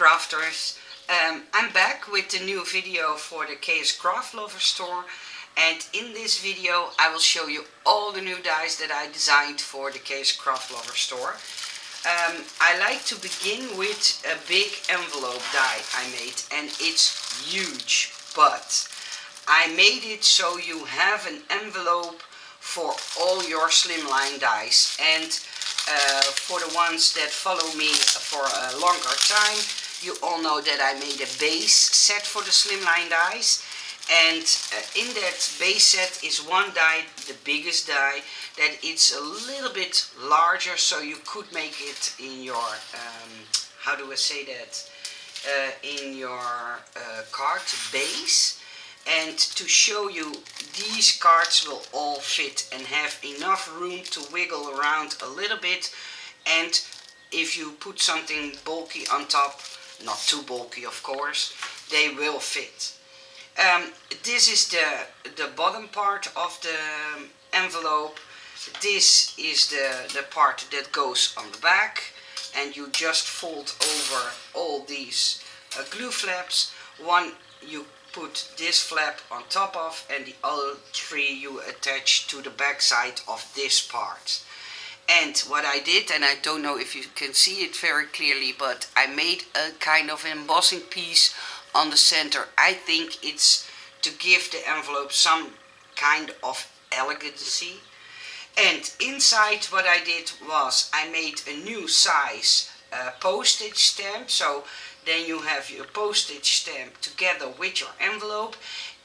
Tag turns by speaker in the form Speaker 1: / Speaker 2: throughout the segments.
Speaker 1: Crafters. I'm back with the new video for the KScraft Lovers store, and in this video I will show you all the new dies that I designed for the KScraft Lovers store. I like to begin with a big envelope die I made, and it's huge, but I made it so you have an envelope for all your slimline dies. And for the ones that follow me for a longer time, you all know that I made a base set for the slimline dies, and in that base set is one die, the biggest die, that it's a little bit larger, so you could make it in your how do I say that, in your card base. And to show you, these cards will all fit and have enough room to wiggle around a little bit, and if you put something bulky on top, not too bulky of course, they will fit. This is the bottom part of the envelope. This is the part that goes on the back, and you just fold over all these glue flaps. One you put this flap on top of, and the other three you attach to the back side of this part. And what I did, and I don't know if you can see it very clearly, but I made a kind of embossing piece on the center. I think it's to give the envelope some kind of elegancy. And inside what I did was I made a new size postage stamp, so then you have your postage stamp together with your envelope.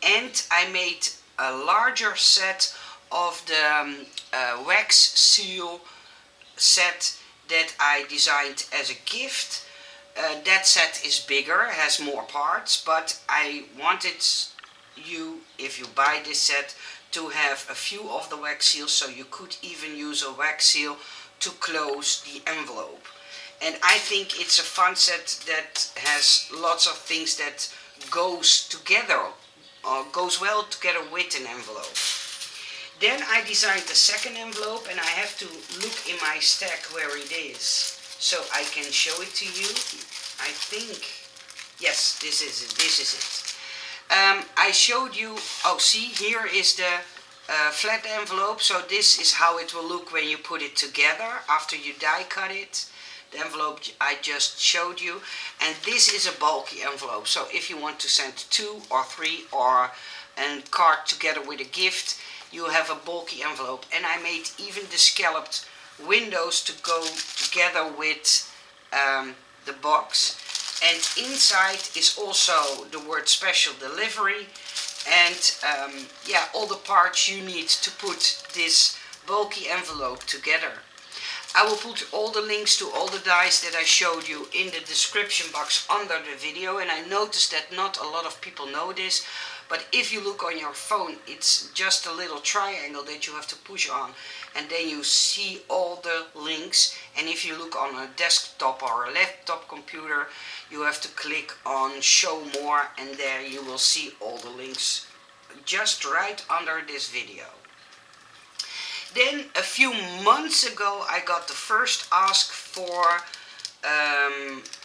Speaker 1: And I made a larger set of the wax seal set that I designed as a gift. That set is bigger, has more parts, but I wanted you, if you buy this set, to have a few of the wax seals, so you could even use a wax seal to close the envelope. And I think it's a fun set that has lots of things that goes together, or goes well together with an envelope. Then I designed the second envelope, and I have to look in my stack where it is so I can show it to you. I think, yes, this is it, this is it. I showed you, oh see, here is the flat envelope, so this is how it will look when you put it together after you die cut it. The envelope I just showed you, and this is a bulky envelope, so if you want to send 2 or 3 or a card together with a gift, you have a bulky envelope. And I made even the scalloped windows to go together with the box. And inside is also the word special delivery, and yeah, all the parts you need to put this bulky envelope together. I will put all the links to all the dies that I showed you in the description box under the video, and I noticed that not a lot of people know this, but if you look on your phone, it's just a little triangle that you have to push on, and then you see all the links. And if you look on a desktop or a laptop computer, you have to click on show more, and there you will see all the links just right under this video. Then a few months ago I got the first ask for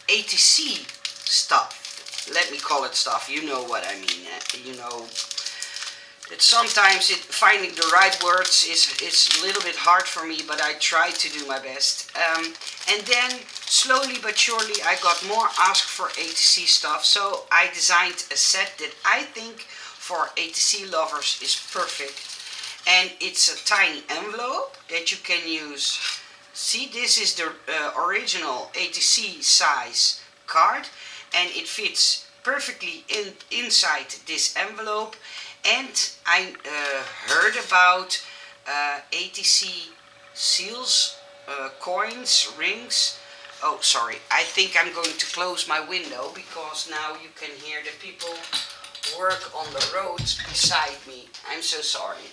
Speaker 1: ATC stuff. Let me call it stuff, you know what I mean. You know that sometimes finding the right words is a little bit hard for me, but I try to do my best. And then slowly but surely I got more ask for ATC stuff, so I designed a set that I think for ATC lovers is perfect. And it's a tiny envelope that you can use. See, this is the original ATC size card, and it fits perfectly inside this envelope. And I heard about ATC seals, coins, rings. Oh, sorry, I think I'm going to close my window because now you can hear the people work on the road beside me. I'm so sorry.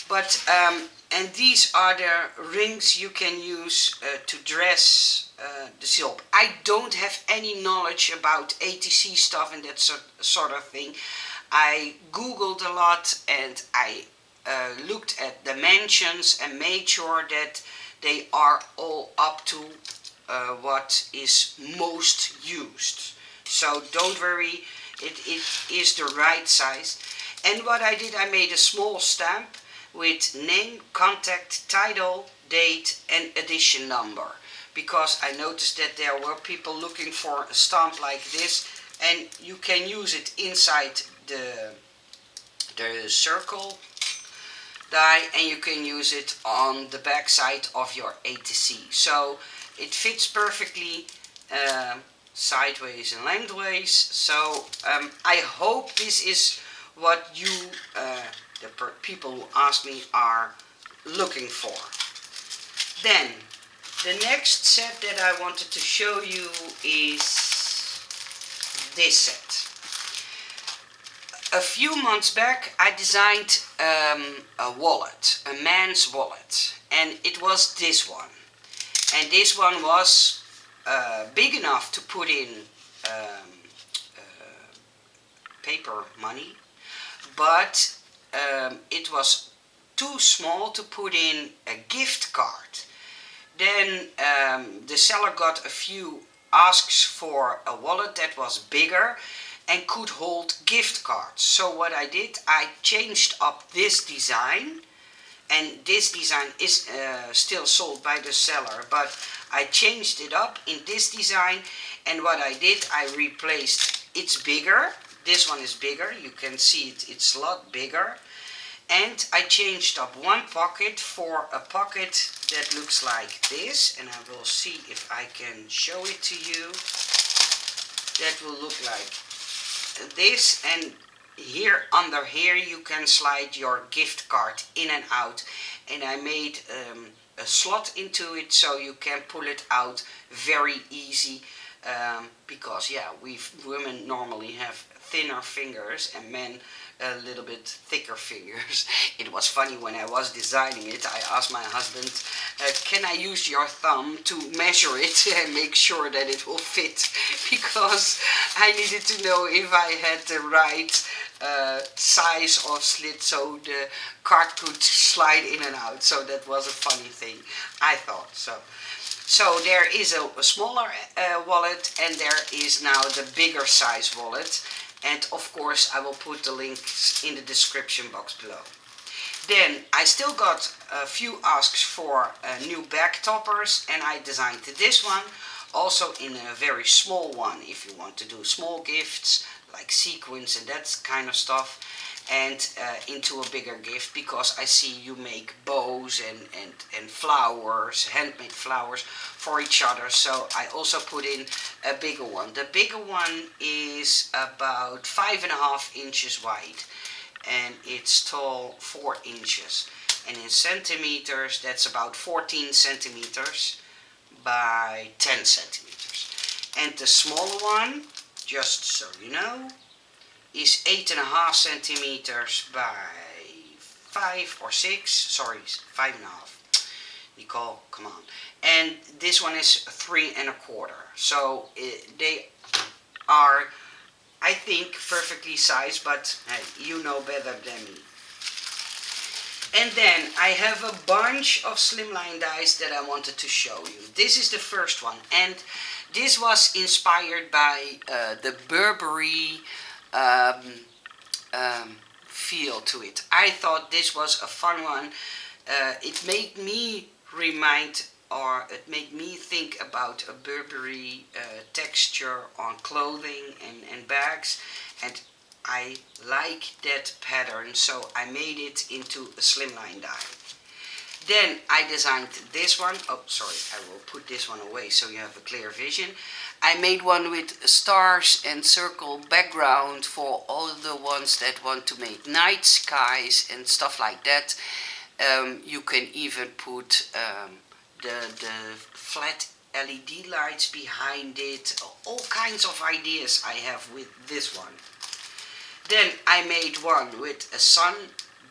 Speaker 1: But, and these are the rings you can use to dress the seal. I don't have any knowledge about ATC stuff and that sort of thing. I googled a lot, and I looked at dimensions and made sure that they are all up to what is most used. So don't worry, it is the right size. And what I did, I made a small stamp with name, contact, title, date and edition number. Because I noticed that there were people looking for a stamp like this, and you can use it inside the circle die, and you can use it on the back side of your ATC. So it fits perfectly sideways and lengthways. So I hope this is what you, the people who ask me, are looking for. Then the next set that I wanted to show you is this set. A few months back I designed a wallet, a man's wallet, and it was this one. And this one was big enough to put in paper money, but it was too small to put in a gift card. Then the seller got a few asks for a wallet that was bigger and could hold gift cards. So what I did, I changed up this design, and this design is still sold by the seller, but I changed it up in this design. And what I did, I replaced, it's bigger, this one is bigger, you can see it, it's a lot bigger. And I changed up one pocket for a pocket that looks like this, and I will see if I can show it to you. That will look like this, and here under here you can slide your gift card in and out, and I made a slot into it so you can pull it out very easy, because yeah, we women normally have thinner fingers and men a little bit thicker fingers. It was funny when I was designing it, I asked my husband, can I use your thumb to measure it and make sure that it will fit, because I needed to know if I had the right size of slit so the card could slide in and out. So that was a funny thing, I thought. So there is a smaller wallet, and there is now the bigger size wallet. And of course I will put the links in the description box below. Then I still got a few asks for new bag toppers, and I designed this one, also in a very small one if you want to do small gifts like sequins and that kind of stuff, and into a bigger gift, because I see you make bows and flowers, handmade flowers for each other. So I also put in a bigger one. The bigger one is about 5.5 inches wide, and it's tall 4 inches. And in centimeters, that's about 14 centimeters by 10 centimeters. And the smaller one, just so you know, is 8.5 centimeters by 5 or 6, sorry, 5.5. Nicole, come on. And this one is 3.25. So they are, I think, perfectly sized, but hey, you know better than me. And then I have a bunch of slimline dies that I wanted to show you. This is the first one, and this was inspired by the Burberry feel to it. I thought this was a fun one. It made me it made me think about a Burberry texture on clothing and bags, and I like that pattern, so I made it into a slimline die. Then I designed this one. Oh, sorry, I will put this one away so you have a clear vision. I made one with stars and circle background for all the ones that want to make night skies and stuff like that. You can even put the flat LED lights behind it. All kinds of ideas I have with this one. Then I made one with a sun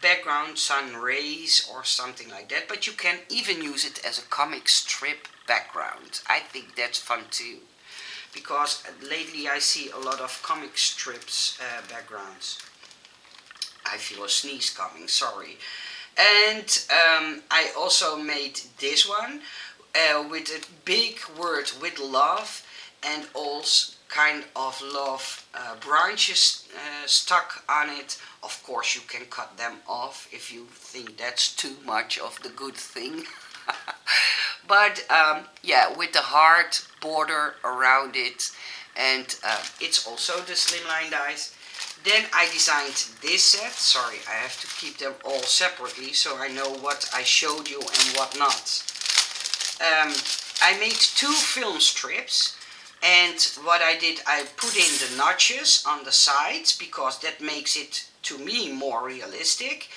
Speaker 1: background, sun rays or something like that, but you can even use it as a comic strip background. I think that's fun too, because lately I see a lot of comic strips backgrounds. I feel a sneeze coming, sorry. And I also made this one. with a big word with love, and also kind of love branches stuck on it. Of course you can cut them off if you think that's too much of the good thing. But yeah, with the hard border around it, and it's also the slimline dies. Then I designed this set. Sorry, I have to keep them all separately so I know what I showed you and what not. I made 2 film strips, and what I did, I put in the notches on the sides because that makes it, to me, more realistic.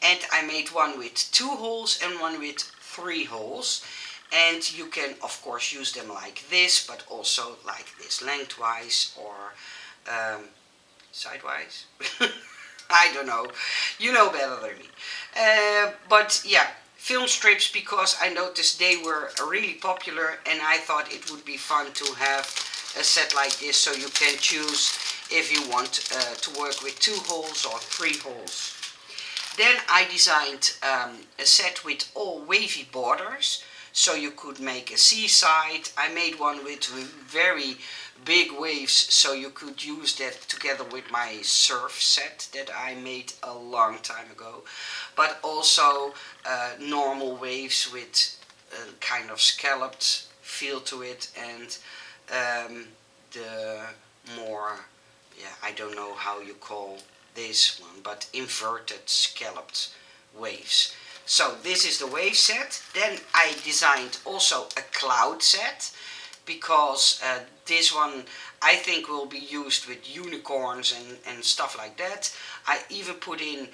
Speaker 1: And I made one with 2 holes and one with 3 holes. And you can of course use them like this, but also like this, lengthwise or sidewise. I don't know, you know better than me. But yeah, film strips, because I noticed they were really popular, and I thought it would be fun to have a set like this, so you can choose if you want to work with 2 holes or 3 holes. Then I designed a set with all wavy borders, so you could make a seaside. I made one with very big waves, so you could use that together with my surf set that I made a long time ago. But also normal waves with a kind of scalloped feel to it, and the more, yeah, I don't know how you call this one, but inverted scalloped waves. So this is the wave set. Then I designed also a cloud set, because this one I think will be used with unicorns and stuff like that. I even put in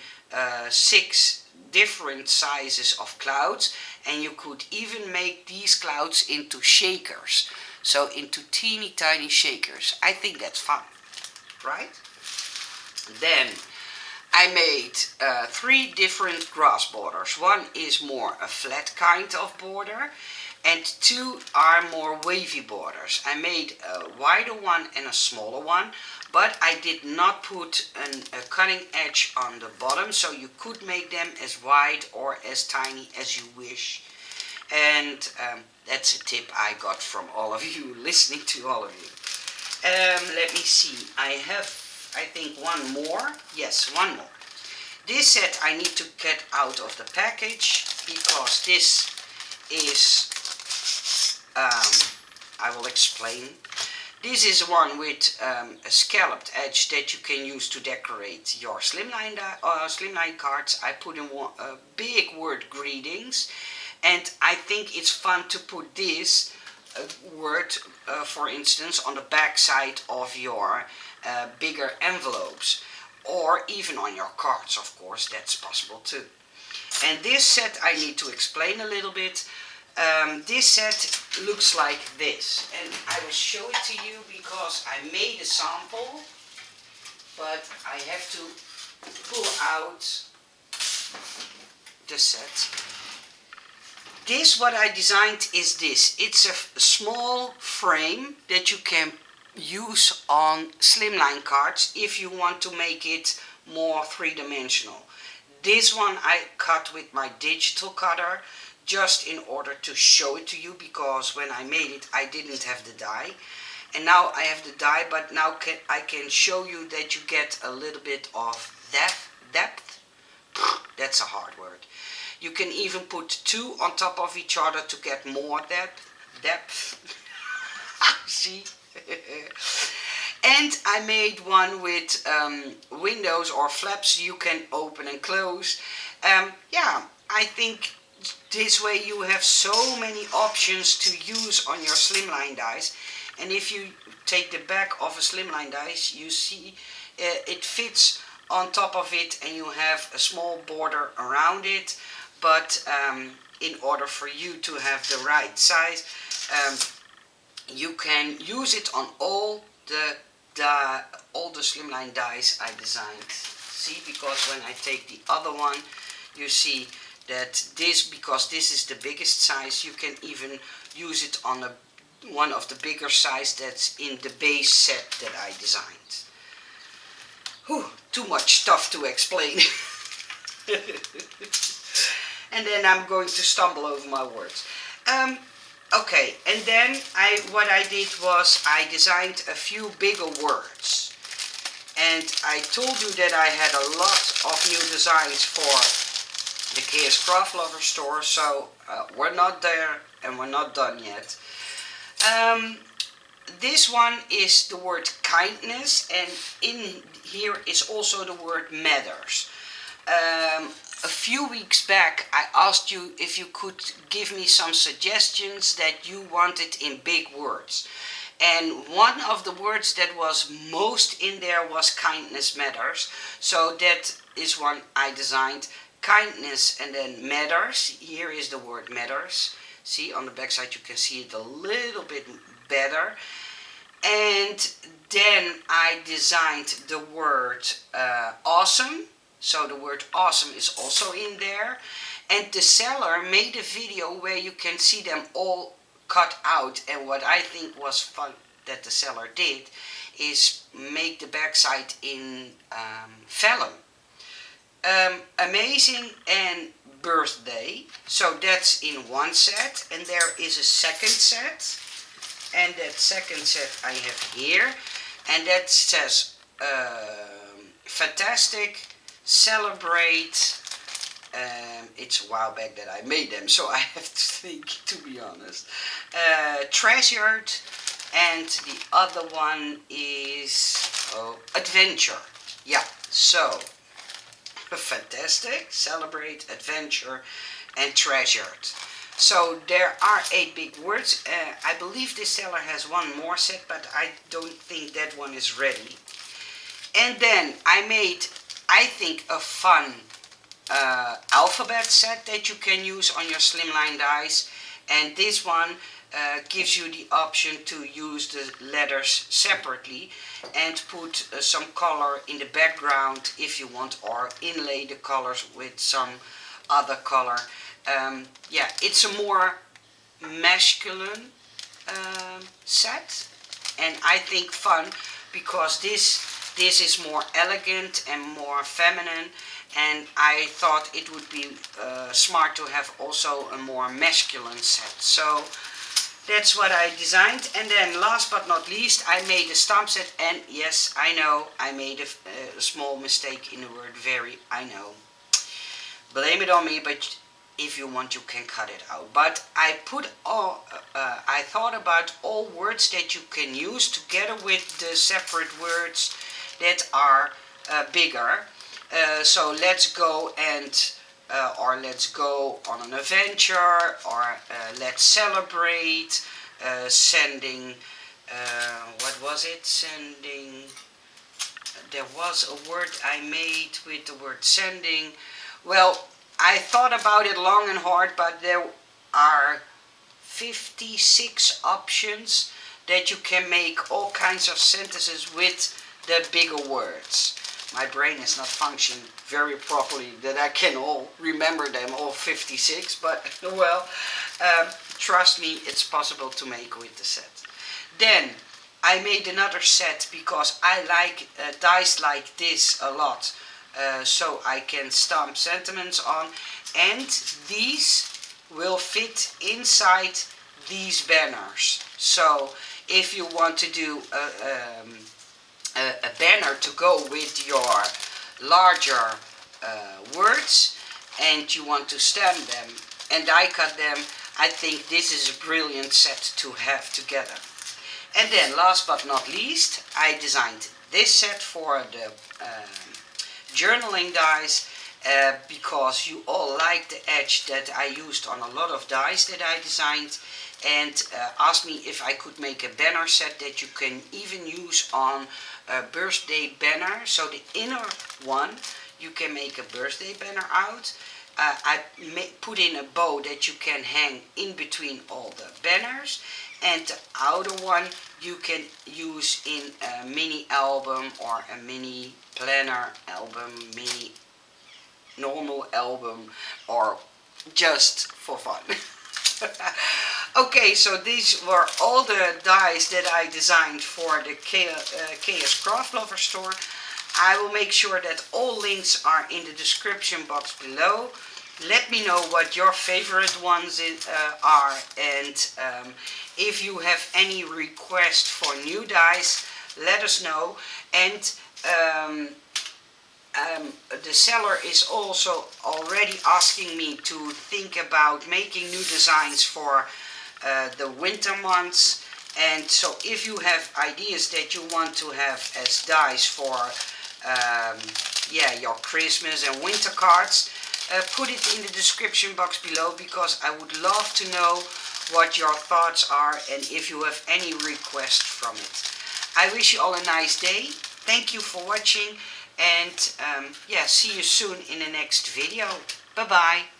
Speaker 1: 6 different sizes of clouds, and you could even make these clouds into shakers, so into teeny tiny shakers. I think that's fun, right? Then I made 3 different grass borders. One is more a flat kind of border, and 2 are more wavy borders. I made a wider one and a smaller one, but I did not put a cutting edge on the bottom, so you could make them as wide or as tiny as you wish. And that's a tip I got from all of you, listening to all of you. Let me see, I have, I think, one more. Yes, one more. This set I need to get out of the package, because this is, I will explain. This is one with a scalloped edge that you can use to decorate your slimline cards. I put in a big word greetings, and I think it's fun to put this word, for instance, on the back side of your bigger envelopes, or even on your cards, of course, that's possible too. And this set I need to explain a little bit. This set looks like this, and I will show it to you because I made a sample, but I have to pull out the set. This, what I designed, is this. It's a small frame that you can use on slimline cards if you want to make it more three-dimensional. This one I cut with my digital cutter, just in order to show it to you, because when I made it I didn't have the die, and now I have the die, but now I can show you that you get a little bit of depth. That's a hard word. You can even put 2 on top of each other to get more depth. See? And I made one with windows or flaps you can open and close. Yeah, I think this way you have so many options to use on your slimline dies. And if you take the back of a slimline dice, you see it fits on top of it, and you have a small border around it. But in order for you to have the right size, you can use it on all the slimline dies I designed. See, because when I take the other one, you see that this, because this is the biggest size, you can even use it on one of the bigger size that's in the base set that I designed. Whew, too much stuff to explain. And then I'm going to stumble over my words. Okay, and then what I did was I designed a few bigger words. And I told you that I had a lot of new designs for the KScraft Lovers store, so we're not there and we're not done yet. This one is the word kindness, and in here is also the word matters. A few weeks back I asked you if you could give me some suggestions that you wanted in big words. And one of the words that was most in there was kindness matters. So that is one I designed. Kindness and then matters. Here is the word matters. See, on the back side you can see it a little bit better. And then I designed the word awesome. So the word awesome is also in there. And the seller made a video where you can see them all cut out. And what I think was fun that the seller did is make the backside in vellum. Amazing and birthday. So that's in one set. And there is a second set. And that second set I have here. And that says fantastic, celebrate. It's a while back that I made them, so I have to think, to be honest. Treasured, and the other one is adventure. Yeah, so fantastic, celebrate, adventure, and treasured. So there are 8 big words. I believe this seller has one more set, but I don't think that one is ready. And then I made, I think, a fun alphabet set that you can use on your Slimline dies. And this one gives you the option to use the letters separately and put some color in the background if you want, or inlay the colors with some other color. Yeah, it's a more masculine set, and I think fun because this is more elegant and more feminine, and I thought it would be smart to have also a more masculine set. So that's what I designed. And then last but not least, I made a stamp set, and yes, I know I made a small mistake in the word very. I know, blame it on me, but if you want you can cut it out. But I put all I thought about all words that you can use together with the separate words that are bigger. So let's go and or let's go on an adventure, or let's celebrate, sending, what was it, sending, there was a word I made with the word sending. Well, I thought about it long and hard, but there are 56 options that you can make all kinds of sentences with the bigger words. My brain is not functioning very properly that I can all remember them, all 56, but well, trust me, it's possible to make with the set. Then I made another set because I like dice like this a lot. So I can stamp sentiments on, and these will fit inside these banners. So if you want to do a banner to go with your larger words and you want to stamp them and die cut them, I think this is a brilliant set to have together. And then last but not least, I designed this set for the journaling dies because you all like the edge that I used on a lot of dies that I designed, and asked me if I could make a banner set that you can even use on a birthday banner. So the inner one you can make a birthday banner out. I put in a bow that you can hang in between all the banners, and the outer one you can use in a mini album or a mini planner album, mini normal album, or just for fun. Okay, so these were all the dies that I designed for the KScraft Lovers store. I will make sure that all links are in the description box below. let me know what your favorite ones are, and if you have any request for new dies, let us know. And the seller is also already asking me to think about making new designs for the winter months. And so if you have ideas that you want to have as dies for yeah, your Christmas and winter cards, put it in the description box below, because I would love to know what your thoughts are and if you have any requests from it. I wish you all a nice day. Thank you for watching, and yeah, see you soon in the next video. Bye bye.